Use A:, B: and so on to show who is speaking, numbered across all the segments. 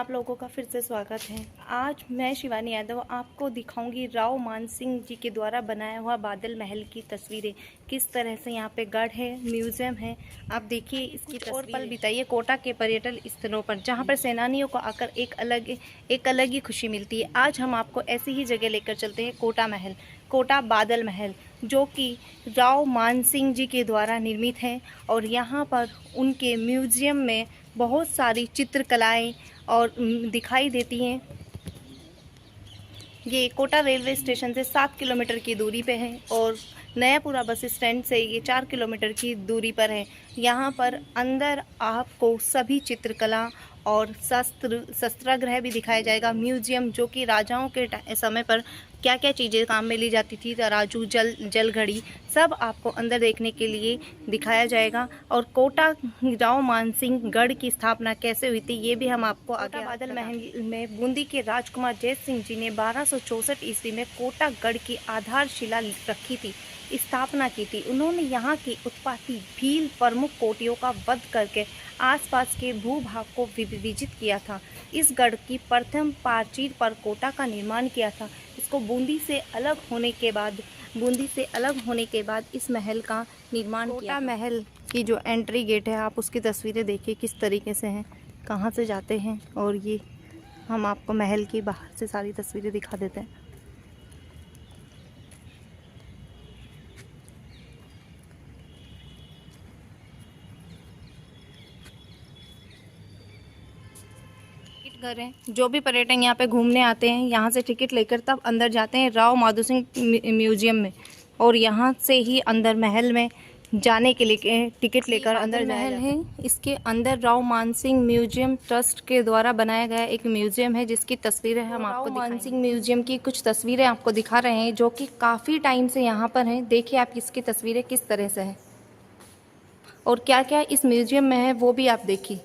A: आप लोगों का फिर से स्वागत है। आज मैं शिवानी यादव आपको दिखाऊंगी राव मान सिंह जी के द्वारा बनाया हुआ बादल महल की तस्वीरें। किस तरह से यहाँ पे गढ़ है, म्यूजियम है। आप देखिए इसकी और पल बिताइए कोटा के पर्यटन स्थलों पर, जहाँ पर सेनानियों को आकर एक अलग ही खुशी मिलती है। आज हम आपको ऐसी ही जगह लेकर चलते हैं, कोटा महल, कोटा बादल महल, जो कि राव मान सिंह जी के द्वारा निर्मित है। और यहाँ पर उनके म्यूजियम में बहुत सारी चित्रकलाएं और दिखाई देती हैं। ये कोटा रेलवे स्टेशन से 7 किलोमीटर की दूरी पे है और नयापुरा बस स्टैंड से ये 4 किलोमीटर की दूरी पर है। यहाँ पर अंदर आपको सभी चित्रकला और शस्त्रागार भी दिखाया जाएगा। म्यूजियम, जो कि राजाओं के समय पर क्या क्या चीज़ें काम में ली जाती थी, तराजू, जल घड़ी, सब आपको अंदर देखने के लिए दिखाया जाएगा। और कोटा राव मान सिंह गढ़ की स्थापना कैसे हुई थी, ये भी हम आपको आगे। बादल महल में बूंदी के राजकुमार जय सिंह जी ने 1264 ईस्वी में कोटा गढ़ की आधारशिला रखी थी, स्थापना की थी। उन्होंने यहाँ की उत्पाती भील प्रमुख कोटियों का वध करके आसपास के भूभाग को विभाजित किया था। इस गढ़ की प्रथम प्राचीर पर कोटा का निर्माण किया था। इसको बूंदी से अलग होने के बाद इस महल का निर्माण किया। कोटा महल की जो एंट्री गेट है, आप उसकी तस्वीरें देखिए किस तरीके से हैं, कहाँ से जाते हैं। और ये हम आपको महल की बाहर से सारी तस्वीरें दिखा देते हैं। घर है, जो भी पर्यटन यहाँ पे घूमने आते हैं, यहाँ से टिकट लेकर तब अंदर जाते हैं राव माधो सिंह म्यूजियम में। और यहाँ से ही अंदर महल में जाने के लिए टिकट लेकर अंदर महल है। इसके अंदर राव मान सिंह म्यूजियम ट्रस्ट के द्वारा बनाया गया एक म्यूजियम है, जिसकी तस्वीरें हम आपको मान सिंह म्यूजियम की कुछ तस्वीरें आपको दिखा रहे हैं, जो कि काफ़ी टाइम से यहाँ पर हैं। देखिए आप इसकी तस्वीरें किस तरह से हैं और क्या क्या इस म्यूजियम में है, वो भी आप देखिए।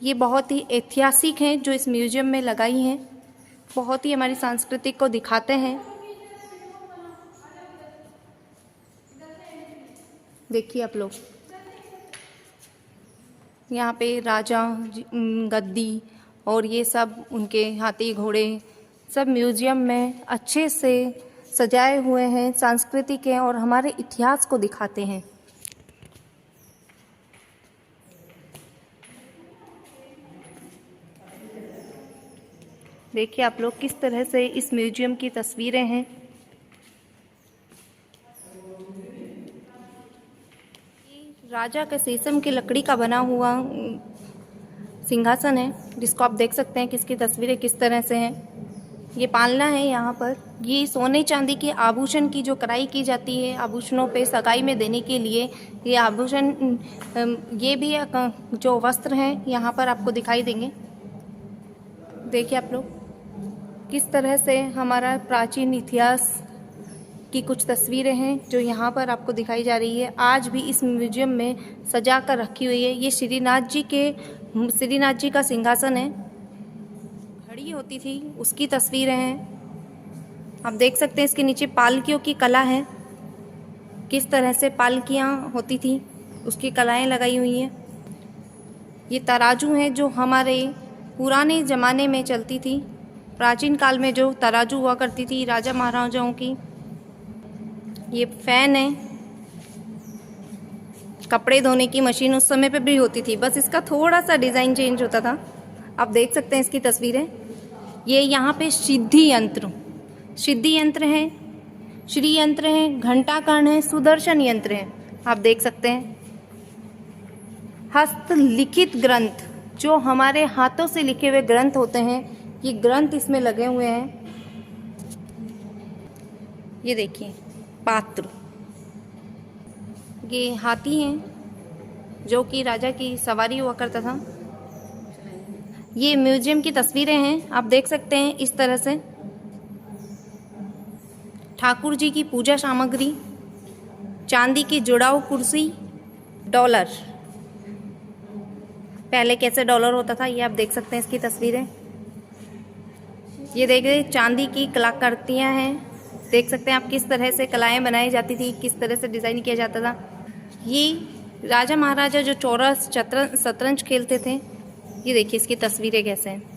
A: ये बहुत ही ऐतिहासिक हैं जो इस म्यूजियम में लगाई हैं, बहुत ही हमारी संस्कृति को दिखाते हैं। देखिए आप लोग, यहाँ पे राजा, गद्दी और ये सब उनके हाथी घोड़े सब म्यूजियम में अच्छे से सजाए हुए हैं, सांस्कृतिक हैं और हमारे इतिहास को दिखाते हैं। देखिए आप लोग किस तरह से इस म्यूजियम की तस्वीरें हैं। राजा के शीशम की लकड़ी का बना हुआ सिंहासन है, जिसको आप देख सकते हैं किसकी तस्वीरें किस तरह से हैं। ये पालना है यहाँ पर। ये सोने चांदी के आभूषण की जो कढ़ाई की जाती है आभूषणों पे सगाई में देने के लिए, ये आभूषण, ये भी जो वस्त्र हैं यहाँ पर आपको दिखाई देंगे। देखिए आप लोग किस तरह से हमारा प्राचीन इतिहास की कुछ तस्वीरें हैं जो यहाँ पर आपको दिखाई जा रही है। आज भी इस म्यूजियम में सजा कर रखी हुई है। ये श्रीनाथ जी का सिंहासन है, घड़ी होती थी उसकी तस्वीरें हैं। आप देख सकते हैं इसके नीचे पालकियों की कला है, किस तरह से पालकियाँ होती थी उसकी कलाएं लगाई हुई हैं। ये तराजू हैं जो हमारे पुराने ज़माने में चलती थी, प्राचीन काल में जो तराजू हुआ करती थी राजा महाराजाओं की। ये फैन है, कपड़े धोने की मशीन उस समय पे भी होती थी, बस इसका थोड़ा सा डिज़ाइन चेंज होता था। आप देख सकते हैं इसकी तस्वीरें। ये यहाँ पे सिद्धि यंत्र है, श्री यंत्र है, घंटाकर्ण है, सुदर्शन यंत्र है। आप देख सकते हैं हस्तलिखित ग्रंथ, जो हमारे हाथों से लिखे हुए ग्रंथ होते हैं, ये ग्रंथ इसमें लगे हुए हैं। ये देखिए पात्र, ये हाथी हैं जो कि राजा की सवारी हुआ करता था। ये म्यूजियम की तस्वीरें हैं, आप देख सकते हैं इस तरह से। ठाकुर जी की पूजा सामग्री, चांदी की जुड़ाऊ कुर्सी, डॉलर, पहले कैसे डॉलर होता था ये आप देख सकते हैं इसकी तस्वीरें। ये देखिए चांदी की कलाकृतियाँ हैं, देख सकते हैं आप किस तरह से कलाएं बनाई जाती थी, किस तरह से डिज़ाइन किया जाता था। ये राजा महाराजा जो चौरस शतरंज खेलते थे, ये देखिए इसकी तस्वीरें कैसे हैं।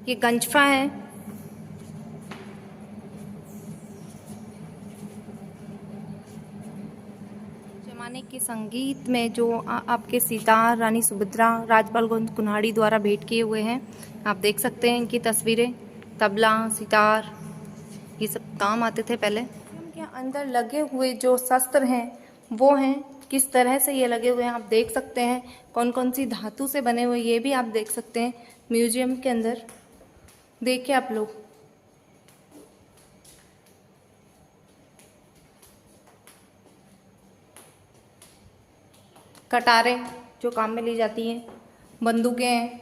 A: ये गंजफा है। जमाने के संगीत में जो आपके सितार रानी सुभद्रा राजपाल कुन्हाड़ी द्वारा भेंट किए हुए हैं, आप देख सकते हैं इनकी तस्वीरें। तबला, सितार, ये सब काम आते थे पहले। के अंदर लगे हुए जो शस्त्र हैं वो हैं, किस तरह से ये लगे हुए हैं आप देख सकते हैं। कौन कौन सी धातु से बने हुए ये भी आप देख सकते हैं म्यूजियम के अंदर। देखिए आप लोग, कटारें जो काम में ली जाती हैं, बंदूकें हैं।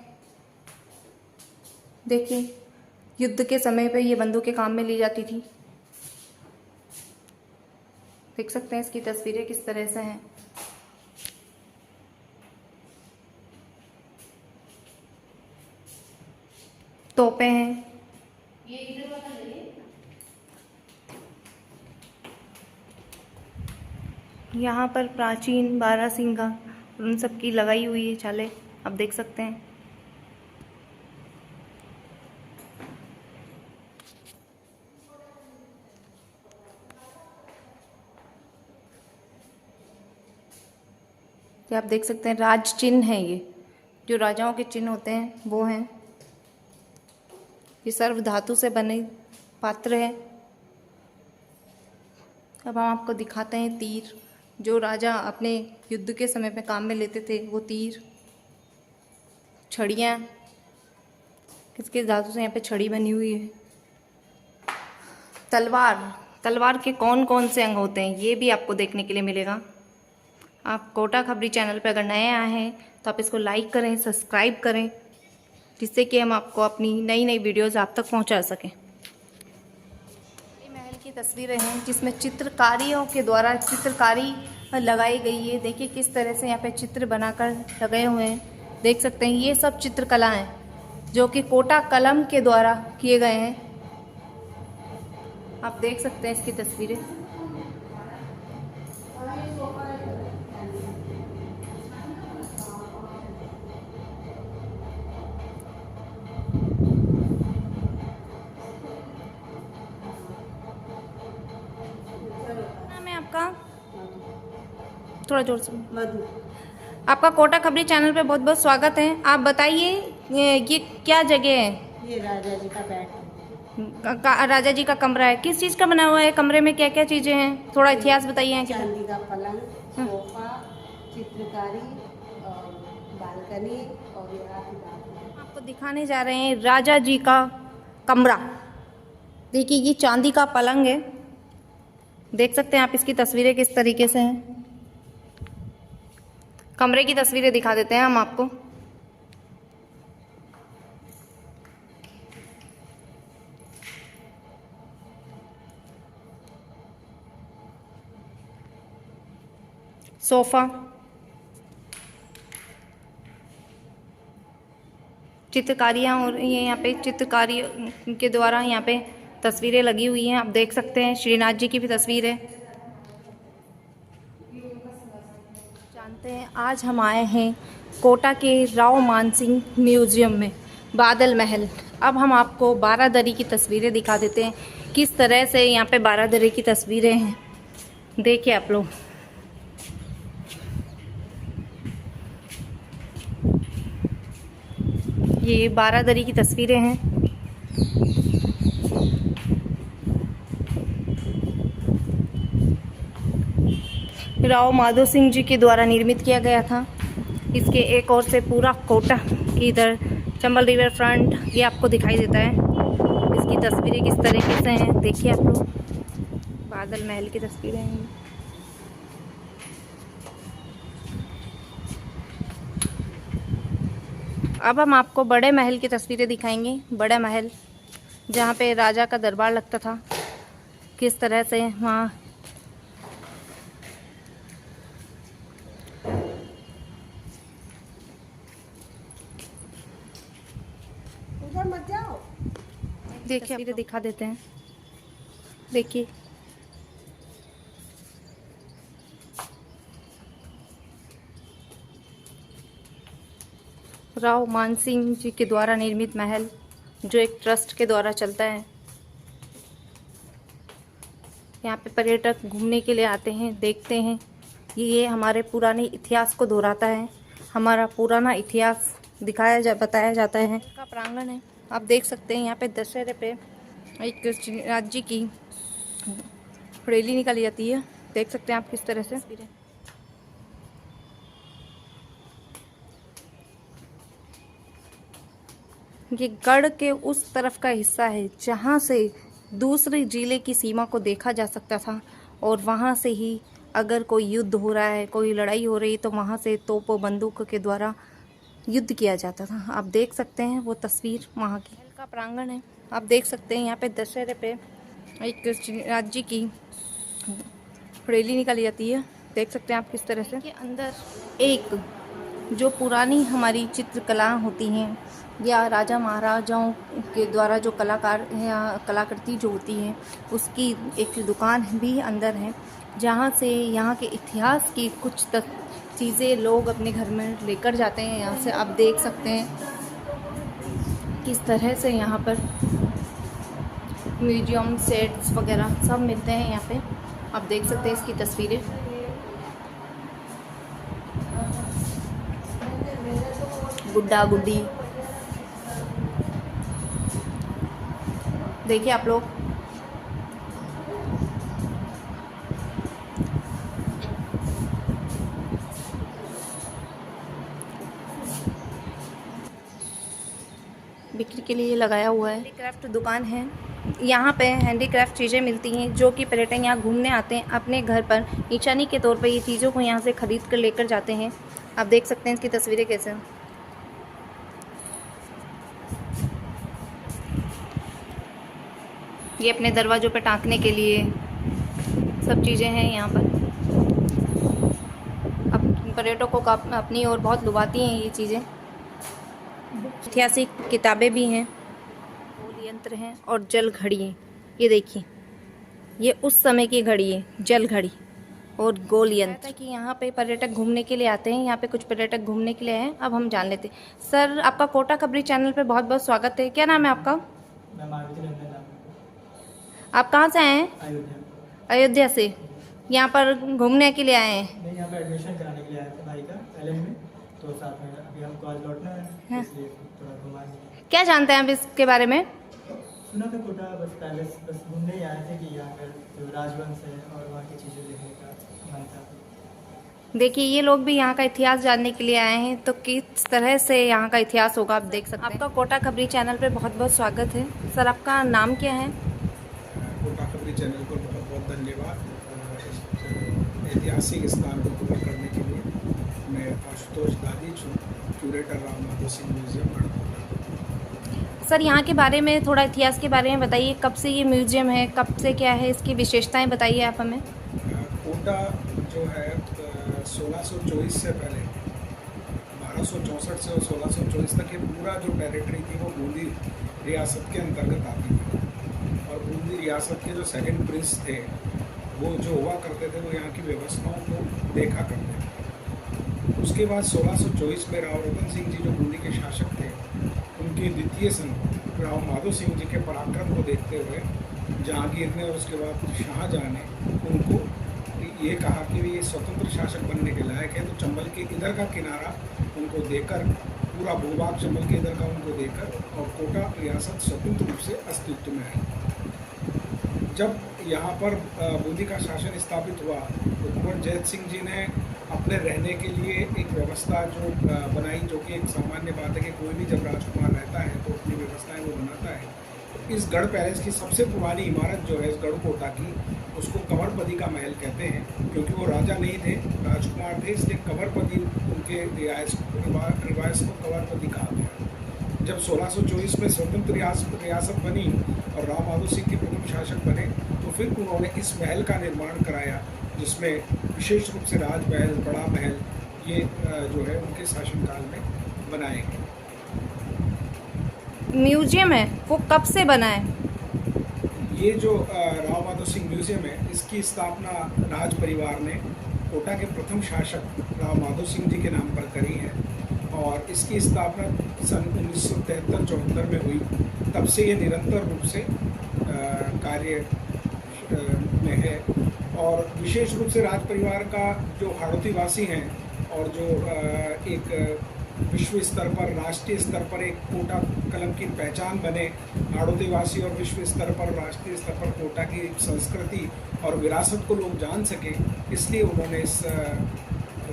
A: देखिए युद्ध के समय पे ये बंदूकें काम में ली जाती थी। देख सकते हैं इसकी तस्वीरें किस तरह से हैं। तोपें हैं। यहाँ पर प्राचीन बारहसिंगा उन सब की लगाई हुई है छाले, आप देख सकते हैं। ये आप देख सकते हैं राज चिन्ह है, ये जो राजाओं के चिन्ह होते हैं वो हैं। ये सर्व धातु से बने पात्र है। अब हम आपको दिखाते हैं तीर, जो राजा अपने युद्ध के समय में काम में लेते थे वो तीर। छड़ियाँ, किसके धातु से यहाँ पे छड़ी बनी हुई है। तलवार, तलवार के कौन कौन से अंग होते हैं ये भी आपको देखने के लिए मिलेगा। आप कोटा खबरी चैनल पर अगर नए आए हैं तो आप इसको लाइक करें, सब्सक्राइब करें, जिससे कि हम आपको अपनी नई नई वीडियोज़ आप तक पहुंचा सकें। ये महल की तस्वीरें हैं जिसमें चित्रकारियों के द्वारा चित्रकारी लगाई गई है। देखिए किस तरह से यहाँ पे चित्र बनाकर लगाए हुए हैं, देख सकते हैं। ये सब चित्रकला हैं जो कि कोटा कलम के द्वारा किए गए हैं। आप देख सकते हैं इसकी तस्वीरें। नाम है आपका? थोड़ा जोर से। मधु। आपका कोटा खबरी चैनल पे बहुत बहुत स्वागत है। आप बताइए ये क्या जगह है?
B: ये राजा जी का बेड,
A: राजा जी का कमरा है। किस चीज़ का बना हुआ है? कमरे में क्या क्या चीज़ें हैं? थोड़ा इतिहास बताइए।
B: चांदी का पलंग, सोफा, चित्रकारी और बालकनी और
A: आपको दिखाने जा रहे हैं राजा जी का कमरा। देखिए ये चांदी का पलंग है, देख सकते हैं आप इसकी तस्वीरें किस तरीके से हैं। कमरे की तस्वीरें दिखा देते हैं हम आपको। सोफा, चित्रकारियाँ और ये यहाँ पे चित्रकारी के द्वारा यहाँ पे तस्वीरें लगी हुई हैं, आप देख सकते हैं। श्रीनाथ जी की भी तस्वीर है। जानते हैं आज हम आए हैं कोटा के राव मानसिंह म्यूजियम में, बादल महल। अब हम आपको बारादरी की तस्वीरें दिखा देते हैं, किस तरह से यहाँ पे बारादरी की तस्वीरें हैं। देखिए आप लोग, ये बारादरी की तस्वीरें हैं। राव माधो सिंह जी के द्वारा निर्मित किया गया था। इसके एक ओर से पूरा कोटा की इधर चंबल रिवर फ्रंट ये आपको दिखाई देता है। इसकी तस्वीरें किस तरीके से हैं देखिए आप लोग। बादल महल की तस्वीरें हैं। अब हम आपको बड़े महल की तस्वीरें दिखाएंगे। बड़ा महल जहाँ पे राजा का दरबार लगता था, किस तरह से वहाँ
B: मत जाओ।
A: देखिए तस्वीरें दिखा देते हैं। देखिए राव मानसिंह जी के द्वारा निर्मित महल, जो एक ट्रस्ट के द्वारा चलता है। यहाँ पे पर्यटक घूमने के लिए आते हैं, देखते हैं। ये हमारे पुराने इतिहास को दोहराता है, हमारा पुराना इतिहास बताया जाता है। का प्रांगण है, आप देख सकते हैं। यहाँ पे दशहरे पे एक राज्य की रैली निकाली जाती है, देख सकते हैं आप किस तरह से। ये गढ़ के उस तरफ का हिस्सा है जहाँ से दूसरे जिले की सीमा को देखा जा सकता था, और वहाँ से ही अगर कोई युद्ध हो रहा है, कोई लड़ाई हो रही है, तो वहाँ से तोपों बंदूकों के द्वारा युद्ध किया जाता था। आप देख सकते हैं वो तस्वीर वहाँ की। का प्रांगण है, आप देख सकते हैं। यहाँ पे दशहरे पे एक राज्य की रैली निकाली जाती है, देख सकते हैं आप किस तरह से। के अंदर एक जो पुरानी हमारी चित्रकला होती हैं, या राजा महाराजाओं के द्वारा जो कलाकार या कलाकृति जो होती है, उसकी एक दुकान भी अंदर है, जहाँ से यहाँ के इतिहास की कुछ चीज़ें लोग अपने घर में लेकर जाते हैं। यहाँ से आप देख सकते हैं किस तरह से यहाँ पर म्यूजियम सेट्स वगैरह सब मिलते हैं। यहाँ पे आप देख सकते हैं इसकी तस्वीरें। गुड्डा गुड्डी देखिए आप लोग। बिक्री के लिए लगाया हुआ है। हैंडीक्राफ्ट दुकान है, यहाँ पे हैंडीक्राफ्ट चीज़ें मिलती हैं जो कि पर्यटक यहाँ घूमने आते हैं, अपने घर पर निशानी के तौर पर ये चीज़ों को यहाँ से ख़रीद कर लेकर जाते हैं। आप देख सकते हैं इसकी तस्वीरें कैसे। ये अपने दरवाज़ों पर टाँकने के लिए सब चीज़ें हैं यहाँ पर। अब पर्यटकों को अपनी ओर बहुत लुभाती हैं ये चीज़ें। ऐतिहासिक किताबें भी हैं, गोल यंत्र हैं और जल घड़ी है। ये देखिए, ये उस समय की घड़ी है, जल घड़ी और गोल यंत्र। कि यहाँ पे पर्यटक घूमने के लिए आते हैं, यहाँ पे कुछ पर्यटक घूमने के लिए आए हैं। अब हम जान लेते हैं। सर, आपका कोटा खबरी चैनल पे बहुत बहुत स्वागत है। क्या नाम है आपका? आप कहाँ से आए हैं? अयोध्या से। यहाँ पर घूमने के लिए आए हैं?
C: नहीं, यहाँ पे एडमिशन कराने के लिए आए थे भाई का एलएम में, तो साथ में अभी हम कॉलेज लौटना है, इसलिए थोड़ा घुमाएंगे।
A: क्या जानते हैं आप इसके बारे में?
C: सुना था कोटा बस पैलेस, बस घूमने ही आए थे कि यहाँ पर जो राजवंश है और वहाँ की चीज़ें देखने का मन था।
A: देखिए, ये लोग भी यहाँ का इतिहास जानने के लिए आए हैं, तो किस तरह से यहाँ का इतिहास होगा आप देख सकते हैं। आपका कोटा खबरी चैनल पे बहुत बहुत स्वागत है। सर, आपका नाम क्या है?
D: कोटा खबरी चैनल को बहुत बहुत धन्यवाद। ऐतिहासिक स्थान को कवर करने के लिए मैं आशुतोष दादी curator Rao Madho Singh museum Kota.
A: Sir, यहाँ के बारे में थोड़ा इतिहास के बारे में बताइए। कब से ये म्यूजियम है, कब से क्या है, इसकी विशेषताएं बताइए आप हमें।
D: कोटा जो है 1624 से पहले 1264 से 1624 तक ये पूरा जो टेरिटरी थी वो बूंदी रियासत के अंतर्गत आती थी, और बूंदी रियासत के जो सेकंड प्रिंस थे वो जो हुआ करते थे वो यहाँ की व्यवस्थाओं को देखा करते थे। उसके बाद 1624 में राव रतन सिंह जी जो बूंदी के शासक थे, उनके द्वितीय सन राव माधो सिंह जी के पराक्रम को देखते हुए जहांगीर ने और उसके बाद शाहजहाँ ने उनको ये कहा कि ये स्वतंत्र शासक बनने के लायक है, तो चंबल के इधर का किनारा उनको देकर, पूरा भूभाग चंबल के इधर का उनको देकर, और कोटा रियासत स्वतंत्र रूप से अस्तित्व में आई। जब यहाँ पर बूंदी का शासन स्थापित हुआ तो कुंवर जैत सिंह जी ने अपने रहने के लिए एक व्यवस्था जो बनाई, जो कि एक सामान्य बात है कि कोई भी जब राजकुमार रहता है तो अपनी व्यवस्थाएं वो बनाता है। तो इस गढ़ पैलेस की सबसे पुरानी इमारत जो है इस गढ़ कोटा की, उसको कंवरपति का महल कहते हैं, क्योंकि वो राजा नहीं थे, राजकुमार थे, इसलिए कंवरपति उनके रिवायत को कंवरपति कहा गया। जब 1624 में स्वतंत्र रियासत बनी और राव माधो सिंह के प्रथम शासक बने, तो फिर उन्होंने इस महल का निर्माण कराया, जिसमें विशेष रूप से राजमहल, बड़ा महल, ये जो है उनके शासनकाल में बनाए गए।
A: म्यूजियम है वो कब से बना है?
D: ये जो राव माधो सिंह म्यूजियम है, इसकी स्थापना राज परिवार ने कोटा के प्रथम शासक राव माधो सिंह जी के नाम पर करी है, और इसकी स्थापना सन 1973-74 में हुई। तब से ये निरंतर रूप से कार्य में है। और विशेष रूप से राज परिवार का जो हाड़ौती वासी हैं और जो एक विश्व स्तर पर, राष्ट्रीय स्तर पर एक कोटा कलम की पहचान बने, हाड़ौती वासी और विश्व स्तर पर, राष्ट्रीय स्तर पर कोटा की संस्कृति और विरासत को लोग जान सके, इसलिए उन्होंने इस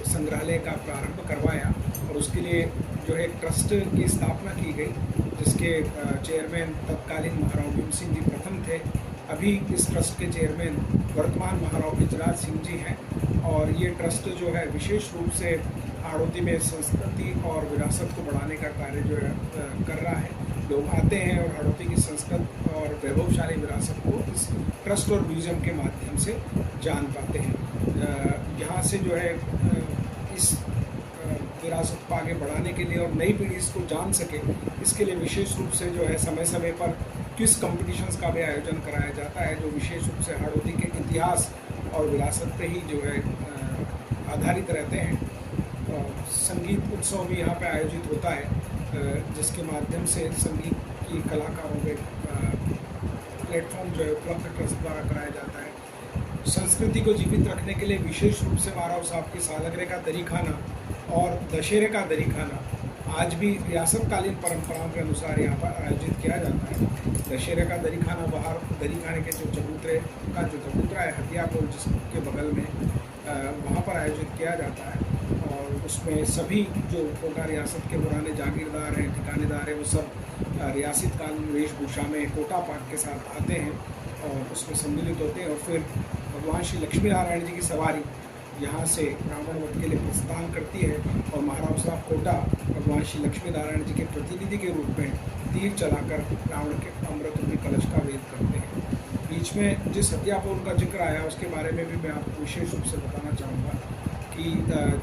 D: संग्रहालय का प्रारंभ करवाया। और उसके लिए जो है ट्रस्ट की स्थापना की गई, जिसके चेयरमैन तत्कालीन महाराव भीम सिंह जी प्रथम थे। अभी इस ट्रस्ट के चेयरमैन वर्तमान महाराव गिरिराज सिंह जी हैं। और ये ट्रस्ट जो है विशेष रूप से हाड़ौती में संस्कृति और विरासत को बढ़ाने का कार्य जो है कर रहा है। लोग आते हैं और हाड़ौती की संस्कृत और वैभवशाली विरासत को इस ट्रस्ट और म्यूज़ियम के माध्यम से जान पाते हैं। यहाँ से जो है इस विरासत को आगे बढ़ाने के लिए और नई पीढ़ी इसको जान सके, इसके लिए विशेष रूप से जो है समय समय पर क्विज कॉम्पिटिशन्स का भी आयोजन कराया जाता है, जो विशेष रूप से हाड़ौती के इतिहास और विरासत पे ही जो है आधारित रहते हैं। संगीत उत्सव भी यहाँ पे आयोजित होता है, जिसके माध्यम से संगीत की कलाकारों के प्लेटफॉर्म जो है उपलब्ध ट्रस्ट द्वारा कराया जाता है। संस्कृति को जीवित रखने के लिए विशेष रूप से महाराव साहब की सालगिरह का दरीखाना और दशहरे का दरीखाना आज भी रियासतकालीन परंपराओं के अनुसार यहाँ पर आयोजित किया जाता है। दशहरे का दरीखाना बाहर दरीखाने के जो चबूतरा है हथियापुर, जिसके बगल में वहाँ पर आयोजित किया जाता है। और उसमें सभी जो कोटा रियासत के पुराने जागीरदार हैं, ठिकानेदार हैं, वो सब रियासत कालीन वेशभूषा में कोटा पाठ के साथ आते हैं और उसमें सम्मिलित होते हैं। और फिर भगवान श्री लक्ष्मी नारायण जी की सवारी यहाँ से रावण वध के लिए प्रस्थान करती है और महाराव साहब कोटा भगवान श्री लक्ष्मी नारायण जी के प्रतिनिधि के रूप में तीर चलाकर रावण के अमृत रूपी कलश का वेद करते हैं। बीच में जिस हत्यापुर का जिक्र आया उसके बारे में भी मैं आपको विशेष रूप से बताना चाहूँगा कि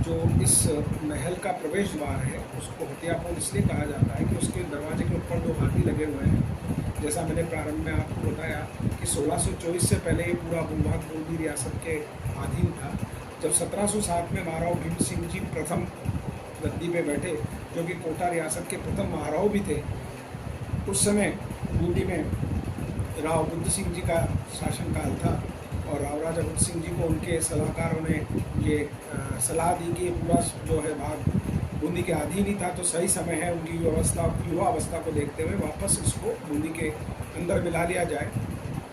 D: जो इस महल का प्रवेश द्वार है उसको हत्यापुर इसलिए कहा जाता है कि उसके दरवाजे के ऊपर 2 हाथी लगे हुए हैं। जैसा मैंने प्रारंभ में आपको बताया कि 1624 से पहले ये पूरा भूभाग बूंदी रियासत के अधीन था। जब 1707 में महाराव भीम सिंह जी प्रथम गद्दी पे बैठे, जो कि कोटा रियासत के प्रथम महाराव भी थे, उस समय बूंदी में राव बुद्ध सिंह जी का शासनकाल था और राव राजा बुद्ध सिंह जी को उनके सलाहकारों ने ये सलाह दी कि पूरा जो है भाग बूंदी के अधीन ही था, तो सही समय है उनकी युवा अवस्था को देखते हुए वापस इसको बूंदी के अंदर मिला लिया जाए।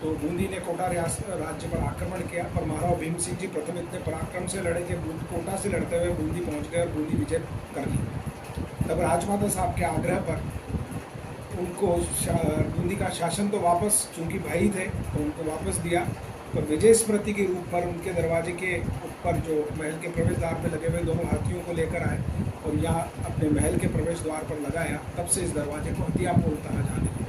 D: तो बूंदी ने कोटा राज्य पर आक्रमण किया, पर महाराव भीम सिंह जी प्रथम इतने पराक्रम से लड़े कि कोटा से लड़ते हुए बूंदी पहुंच गए और बूंदी विजय कर ली। तब राजमाता साहब के आग्रह पर उनको बूंदी का शासन तो वापस, चूंकि भाई थे तो उनको वापस दिया, तो विजय स्मृति के रूप पर उनके दरवाजे के ऊपर जो महल के प्रवेश द्वार पर लगे हुए 2 हाथियों को लेकर आए और यहाँ अपने महल के प्रवेश द्वार पर लगाया। तब से इस दरवाजे को हथियापुर कहा जाने लगा।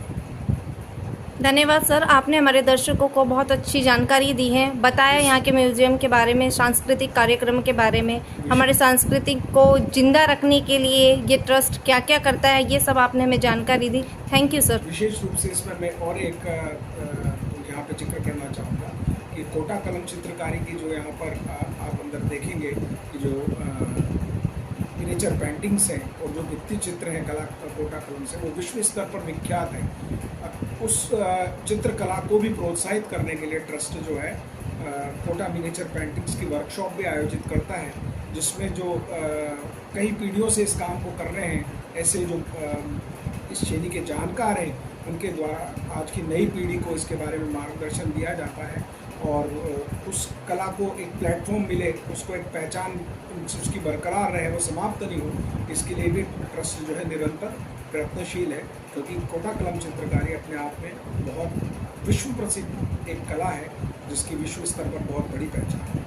A: धन्यवाद सर, आपने हमारे दर्शकों को बहुत अच्छी जानकारी दी है, बताया यहाँ के म्यूजियम के बारे में, सांस्कृतिक कार्यक्रम के बारे में, हमारे सांस्कृतिक को जिंदा रखने के लिए ये ट्रस्ट क्या क्या करता है, ये सब आपने हमें जानकारी दी। Thank you sir.
D: विशेष रूप से इसमें मैं और एक यहाँ पे जिक्र करना चाहूँगा कि कोटा कलम चित्रकारी की जो यहाँ पर आप अंदर देखेंगे कि जो मिनिएचर पेंटिंग्स हैं और जो भित्ति चित्र हैं कला कोटा कलम से, वो विश्व स्तर पर विख्यात है। उस चित्रकला को भी प्रोत्साहित करने के लिए ट्रस्ट जो है कोटा मिनिएचर पेंटिंग्स की वर्कशॉप भी आयोजित करता है, जिसमें जो कई पीढ़ियों से इस काम को कर रहे हैं, ऐसे जो इस शैली के जानकार हैं, उनके द्वारा आज की नई पीढ़ी को इसके बारे में मार्गदर्शन दिया जाता है और उस कला को एक प्लेटफॉर्म मिले, उसको एक पहचान उसकी बरकरार रहे, वो समाप्त नहीं हो, इसके लिए भी ट्रस्ट जो है निरंतर प्रयत्नशील है। क्योंकि कोटा कलम चित्रकारी अपने आप में बहुत विश्व प्रसिद्ध एक कला है, जिसकी विश्व स्तर पर बहुत बड़ी पहचान है।